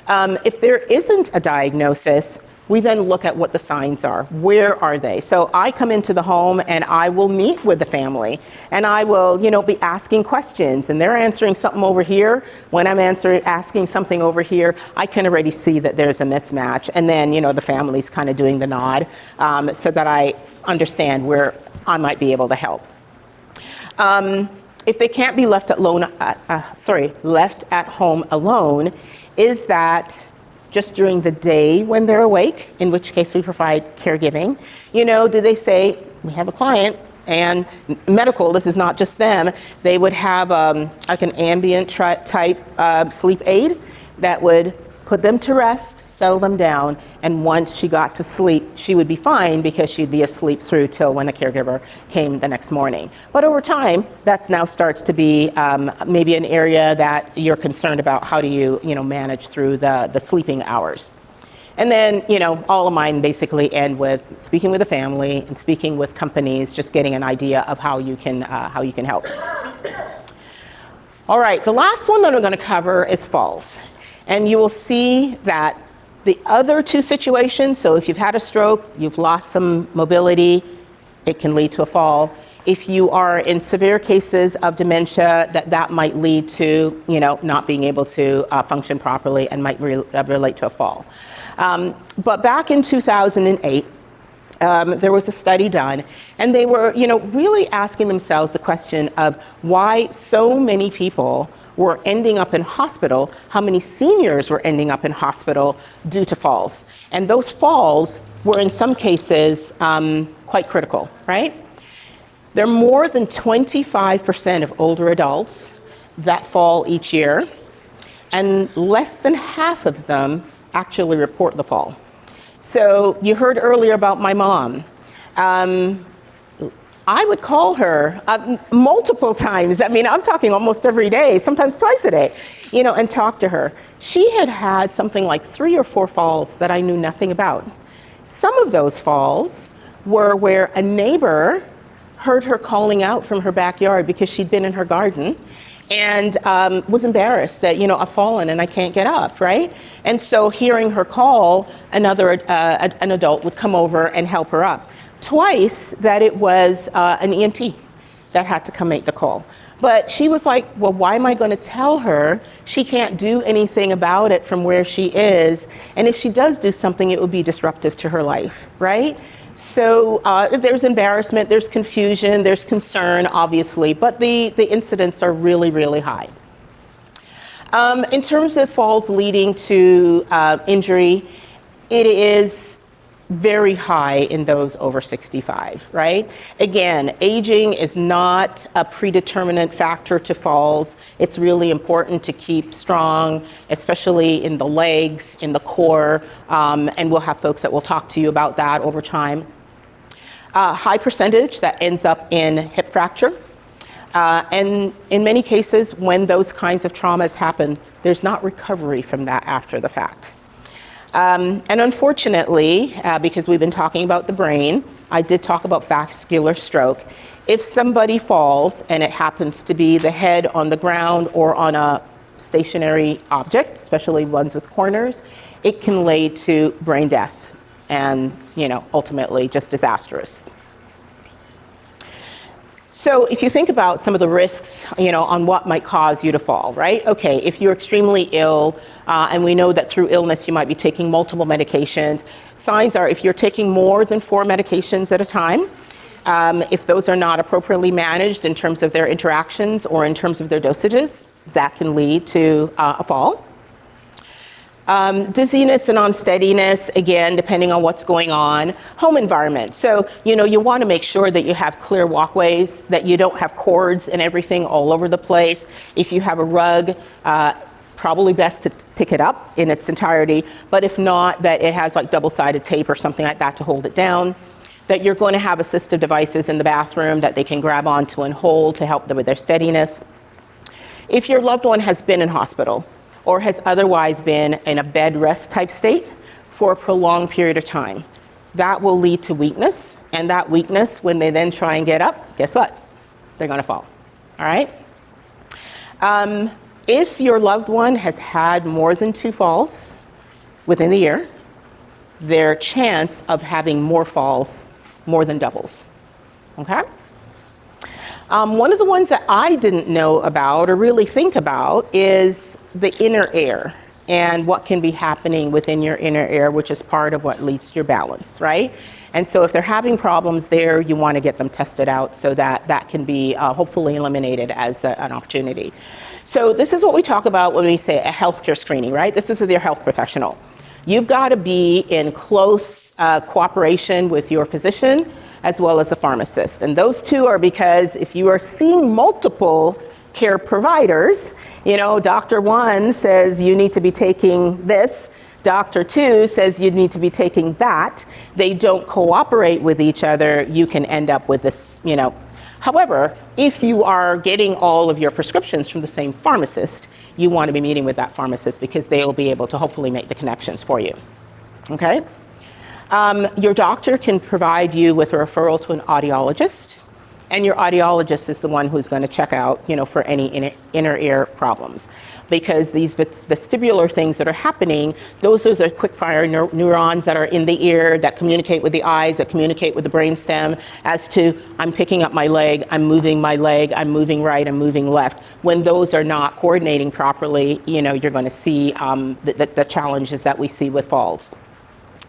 Speaker 1: If there isn't a diagnosis, we then look at what the signs are. Where are they? So I come into the home and I will meet with the family, and I will, be asking questions, and they're answering something over here. When I'm asking something over here, I can already see that there's a mismatch. And then, the family's kind of doing the nod, so that I understand where I might be able to help. If they can't be left at home alone, is that just during the day when they're awake, in which case we provide caregiving? Do they say, we have a client, and medical, this is not just them, they would have like an ambient type sleep aid that would put them to rest, settle them down, and once she got to sleep, she would be fine because she'd be asleep through till when the caregiver came the next morning. But over time, that now starts to be maybe an area that you're concerned about. How do you, manage through the sleeping hours? And then, all of mine basically end with speaking with the family and speaking with companies, just getting an idea of how you can help. All right, the last one that I'm going to cover is falls. And you will see that the other two situations, so if you've had a stroke, you've lost some mobility, it can lead to a fall. If you are in severe cases of dementia, that might lead to, not being able to function properly and might relate to a fall. But back in 2008, there was a study done, and they were, really asking themselves the question of why so many people were ending up in hospital, how many seniors were ending up in hospital due to falls. And those falls were in some cases quite critical, right? There are more than 25% of older adults that fall each year, and less than half of them actually report the fall. So you heard earlier about my mom. I would call her multiple times. I mean, I'm talking almost every day, sometimes twice a day, and talk to her. She had something like 3 or 4 falls that I knew nothing about. Some of those falls were where a neighbor heard her calling out from her backyard because she'd been in her garden and was embarrassed that, I've fallen and I can't get up, right? And so hearing her call, an adult would come over and help her up. Twice that it was an EMT that had to come make the call. But she was like, well, why am I going to tell her? She can't do anything about it from where she is. And if she does do something, it would be disruptive to her life, right? So there's embarrassment, there's confusion, there's concern, obviously, but the incidents are really, really high. In terms of falls leading to injury, it is very high in those over 65, right? Again, aging is not a predeterminant factor to falls. It's really important to keep strong, especially in the legs, in the core, and we'll have folks that will talk to you about that over time. High percentage that ends up in hip fracture. And in many cases, when those kinds of traumas happen, there's not recovery from that after the fact. And unfortunately, because we've been talking about the brain, I did talk about vascular stroke. If somebody falls and it happens to be the head on the ground or on a stationary object, especially ones with corners, it can lead to brain death and, ultimately just disastrous. So if you think about some of the risks, on what might cause you to fall, right? Okay, if you're extremely ill, and we know that through illness you might be taking multiple medications, signs are if you're taking more than 4 medications at a time, if those are not appropriately managed in terms of their interactions or in terms of their dosages, that can lead to a fall. Dizziness and unsteadiness, again, depending on what's going on. Home environment. So, you want to make sure that you have clear walkways, that you don't have cords and everything all over the place. If you have a rug, probably best to pick it up in its entirety. But if not, that it has like double-sided tape or something like that to hold it down. That you're going to have assistive devices in the bathroom that they can grab onto and hold to help them with their steadiness. If your loved one has been in hospital, or has otherwise been in a bed rest type state for a prolonged period of time, that will lead to weakness. And that weakness, when they then try and get up, guess what? They're gonna fall, all right? If your loved one has had more than 2 falls within the year, their chance of having more falls more than doubles, okay? One of the ones that I didn't know about or really think about is the inner ear and what can be happening within your inner ear, which is part of what leads to your balance, right? And so if they're having problems there, you want to get them tested out so that that can be hopefully eliminated as an opportunity. So this is what we talk about when we say a healthcare screening, right? This is with your health professional. You've got to be in close cooperation with your physician as well as a pharmacist. And those two are because if you are seeing multiple care providers, Doctor 1 says you need to be taking this, Doctor 2 says you need to be taking that, they don't cooperate with each other, you can end up with this, However, if you are getting all of your prescriptions from the same pharmacist, you want to be meeting with that pharmacist because they'll be able to hopefully make the connections for you, okay? Your doctor can provide you with a referral to an audiologist, and your audiologist is the one who's going to check out, for any inner ear problems. Because these vestibular things that are happening, those are quick fire neurons that are in the ear that communicate with the eyes, that communicate with the brainstem as to, I'm picking up my leg, I'm moving right, I'm moving left. When those are not coordinating properly, you're going to see the challenges that we see with falls.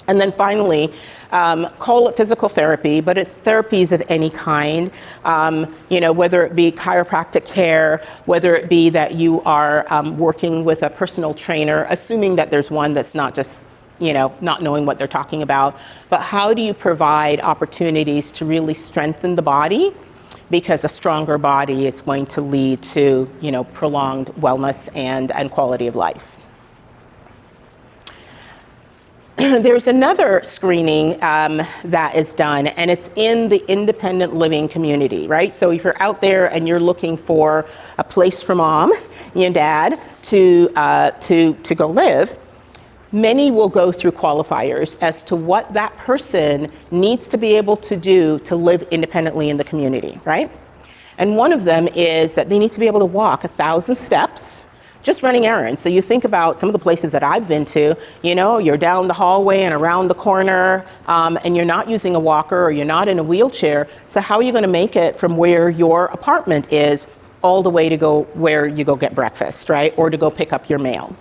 Speaker 1: And then finally, call it physical therapy, but it's therapies of any kind, whether it be chiropractic care, whether it be that you are working with a personal trainer, assuming that there's one that's not just, not knowing what they're talking about, but how do you provide opportunities to really strengthen the body? Because a stronger body is going to lead to, prolonged wellness and quality of life. There's another screening that is done, and it's in the independent living community, right? So if you're out there and you're looking for a place for mom and dad to go live, many will go through qualifiers as to what that person needs to be able to do to live independently in the community, right? And one of them is that they need to be able to walk 1,000 steps just running errands. So you think about some of the places that I've been to, you know, you're down the hallway and around the corner, and you're not using a walker or you're not in a wheelchair. So how are you going to make it from where your apartment is all the way to go where you go get breakfast, right? Or to go pick up your mail.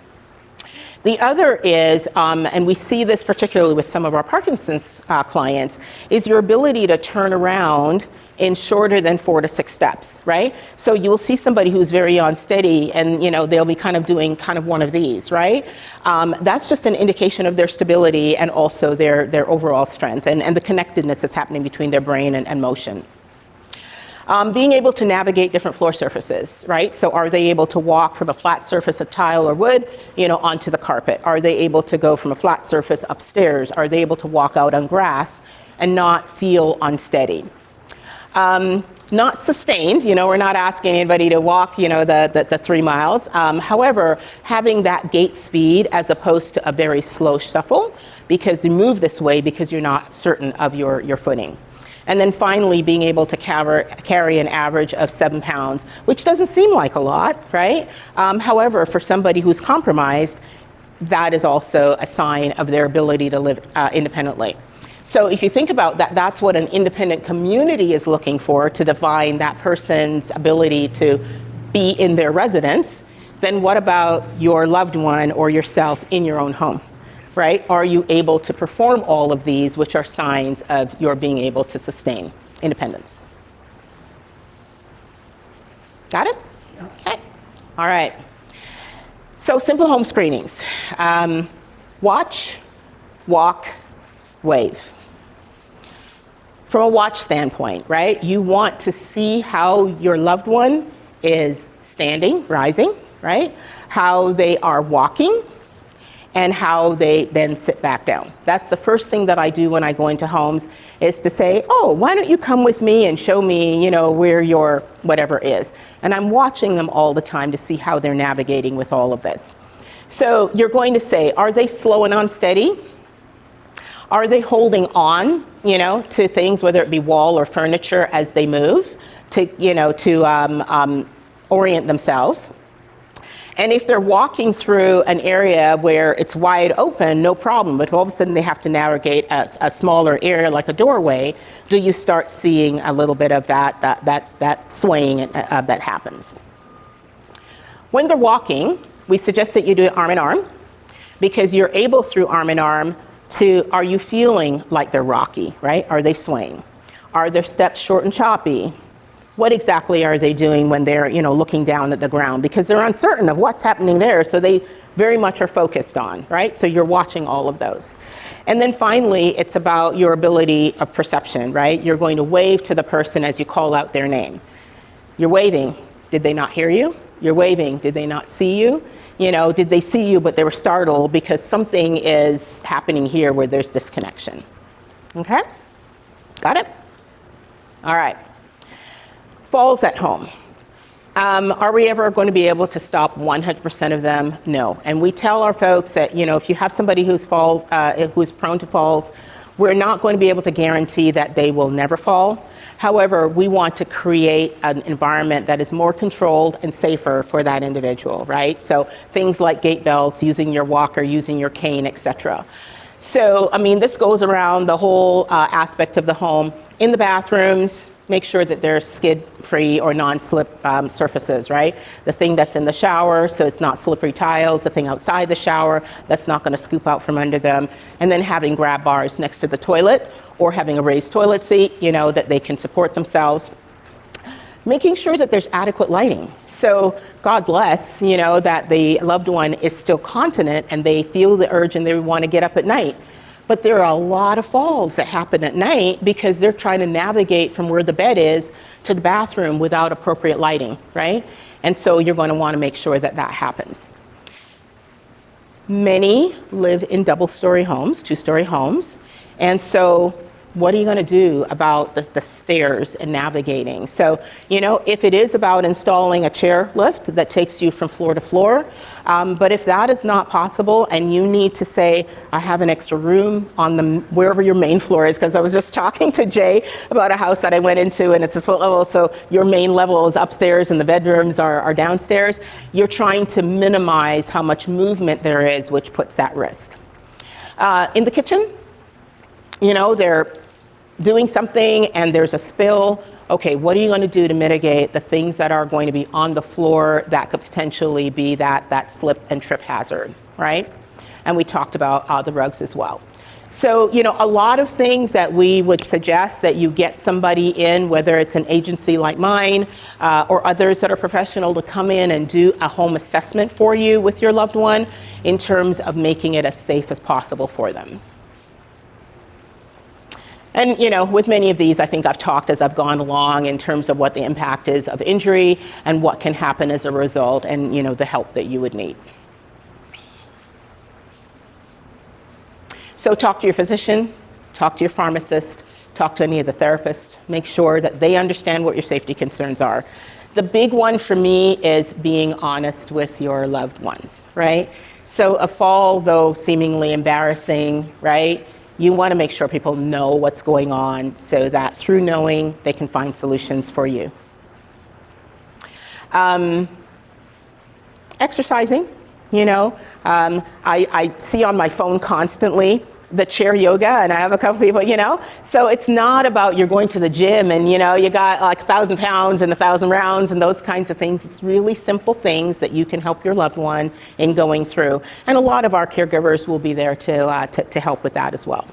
Speaker 1: The other is, and we see this particularly with some of our Parkinson's clients, is your ability to turn around in shorter than 4 to 6 steps, right? So you will see somebody who's very unsteady and, you know, they'll be kind of doing kind of one of these, right? That's just an indication of their stability and also their overall strength and the connectedness that's happening between their brain and motion. Being able to navigate different floor surfaces, right? So are they able to walk from a flat surface of tile or wood, you know, onto the carpet? Are they able to go from a flat surface upstairs? Are they able to walk out on grass and not feel unsteady? Not sustained, you know, we're not asking anybody to walk, you know, the 3 miles. However, having that gait speed as opposed to a very slow shuffle because you move this way because you're not certain of your footing. And then finally, being able to carry an average of 7 pounds, which doesn't seem like a lot, right? However, for somebody who's compromised, that is also a sign of their ability to live independently. So if you think about that, that's what an independent community is looking for to define that person's ability to be in their residence. Then what about your loved one or yourself in your own home, right? Are you able to perform all of these, which are signs of your being able to sustain independence? Got it? Okay. All right. So simple home screenings. Watch, walk, wave. From a watch standpoint, right? You want to see how your loved one is standing, rising, right? How they are walking, and how they then sit back down. That's the first thing that I do when I go into homes is to say, oh, why don't you come with me and show me, you know, where your whatever is. And I'm watching them all the time to see how they're navigating with all of this. So you're going to say, are they slow and unsteady? Are they holding on, you know, to things, whether it be wall or furniture as they move to, you know, to orient themselves? And if they're walking through an area where it's wide open, no problem. But if all of a sudden they have to navigate a smaller area like a doorway, do you start seeing a little bit of that swaying that happens? When they're walking, we suggest that you do it arm in arm because you're able through arm in arm to, are you feeling like they're rocky, right? Are they swaying? Are their steps short and choppy? What exactly are they doing when they're, you know, looking down at the ground? Because they're uncertain of what's happening there, so they very much are focused on, right? So you're watching all of those. And then finally, it's about your ability of perception, right? You're going to wave to the person as you call out their name. You're waving. Did they not hear you? You're waving. Did they not see you? You know, did they see you but they were startled because something is happening here where there's disconnection? Okay? Got it? All right. Falls at home. Are we ever going to be able to stop 100% of them? No. And we tell our folks that, you know, if you have somebody who's prone to falls, we're not going to be able to guarantee that they will never fall. However, we want to create an environment that is more controlled and safer for that individual, right? So things like gate belts, using your walker, using your cane, etc. So, I mean, this goes around the whole aspect of the home. In the bathrooms, make sure that they're skid-free or non-slip surfaces, right? The thing that's in the shower, so it's not slippery tiles, the thing outside the shower, that's not gonna scoop out from under them. And then having grab bars next to the toilet or having a raised toilet seat, you know, that they can support themselves. Making sure that there's adequate lighting. So God bless, you know, that the loved one is still continent and they feel the urge and they wanna get up at night. But there are a lot of falls that happen at night because they're trying to navigate from where the bed is to the bathroom without appropriate lighting, right? And so you're going to want to make sure that that happens. Many live in double-story homes, two-story homes, and so What are you going to do about the stairs and navigating? So, if it is about installing a chair lift that takes you from floor to floor, but if that is not possible and you need to say, I have an extra room on wherever your main floor is, because I was just talking to Jay about a house that I went into and it's a split level, so your main level is upstairs and the bedrooms are downstairs. You're trying to minimize how much movement there is, which puts at risk. In the kitchen, they're doing something and there's a spill. Okay, what are you going to do to mitigate the things that are going to be on the floor that could potentially be that slip and trip hazard, right? And we talked about the rugs as well. So, a lot of things that we would suggest that you get somebody in, whether it's an agency like mine or others that are professional, to come in and do a home assessment for you with your loved one in terms of making it as safe as possible for them. And, with many of these, I think I've talked as I've gone along in terms of what the impact is of injury and what can happen as a result and, the help that you would need. So talk to your physician, talk to your pharmacist, talk to any of the therapists, make sure that they understand what your safety concerns are. The big one for me is being honest with your loved ones, right? So a fall, though seemingly embarrassing, right? You want to make sure people know what's going on so that through knowing, they can find solutions for you. Exercising, I see on my phone constantly the chair yoga, and I have a couple people, so it's not about you're going to the gym and, you got like 1,000 pounds and 1,000 rounds and those kinds of things. It's really simple things that you can help your loved one in going through. And a lot of our caregivers will be there to help with that as well.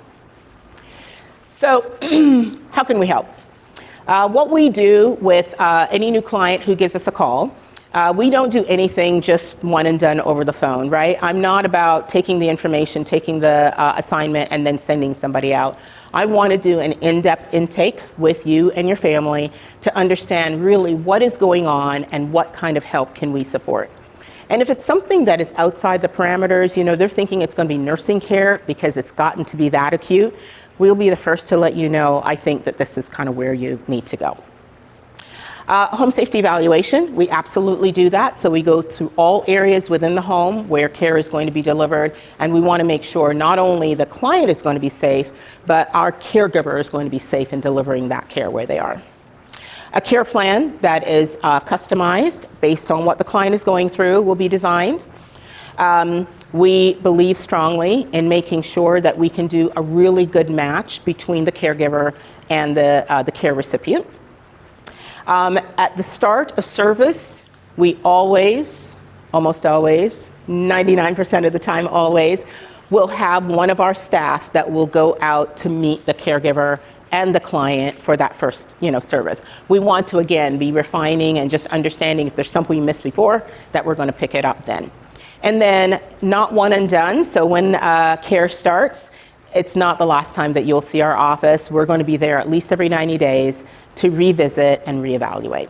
Speaker 1: So how can we help? What we do with any new client who gives us a call, we don't do anything just one and done over the phone, right? I'm not about taking the information, taking the assignment, and then sending somebody out. I want to do an in-depth intake with you and your family to understand really what is going on and what kind of help can we support. And if it's something that is outside the parameters, they're thinking it's going to be nursing care because it's gotten to be that acute, we'll be the first to let you know, I think that this is kind of where you need to go. Home safety evaluation, we absolutely do that. So we go through all areas within the home where care is going to be delivered, and we want to make sure not only the client is going to be safe, but our caregiver is going to be safe in delivering that care where they are. A care plan that is customized based on what the client is going through will be designed. We believe strongly in making sure that we can do a really good match between the caregiver and the care recipient. At the start of service, we always, almost always, 99% of the time always, will have one of our staff that will go out to meet the caregiver and the client for that first, service. We want to, again, be refining and just understanding if there's something we missed before, that we're going to pick it up then. And then not one and done, so when care starts, it's not the last time that you'll see our office. We're going to be there at least every 90 days to revisit and reevaluate.